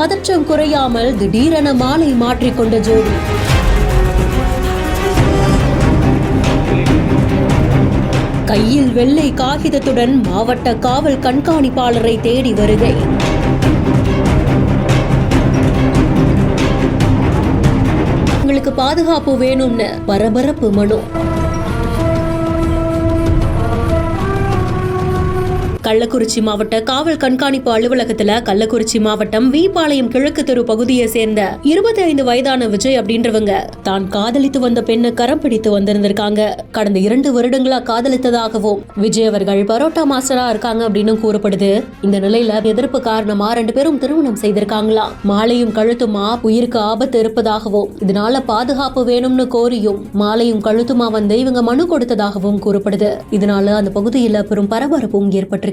பதற்றம் குறையாமல் திடீரென மாலை மாற்றிக்கொண்ட ஜோடி. கையில் வெள்ளை காகிதத்துடன் மாவட்ட காவல் கண்காணிப்பாளரை தேடி வருகை. உங்களுக்கு பாதுகாப்பு வேணும்னு பரபரப்பு மனு. கள்ளக்குறிச்சி மாவட்ட காவல் கண்காணிப்பு அலுவலகத்துல கள்ளக்குறிச்சி மாவட்டம் வீபாளையம் கிழக்கு தெரு பகுதியை சேர்ந்த 25 வயதான விஜய் அப்படின்றவங்க தான் காதலித்து வந்த பெண்ணை கரம் பிடித்து வந்திருந்திருக்காங்க. கடந்த 2 வருடங்களா காதலித்ததாகவும் விஜய் அவர்கள் பரோட்டா மாஸ்டரா இருக்காங்க அப்படின்னு கூறப்படுது. இந்த நிலையில எதிர்ப்பு காரணமா 2 பேரும் திருமணம் செய்திருக்காங்களாம். மாலையும் கழுத்துமா உயிருக்கு ஆபத்து இருப்பதாகவும் இதனால பாதுகாப்பு வேணும்னு கோரியும் மாலையும் கழுத்துமா வந்து இவங்க மனு கொடுத்ததாகவும் கூறப்படுது. இதனால அந்த பகுதியில பெரும் பரபரப்பும் ஏற்பட்டிருக்கு.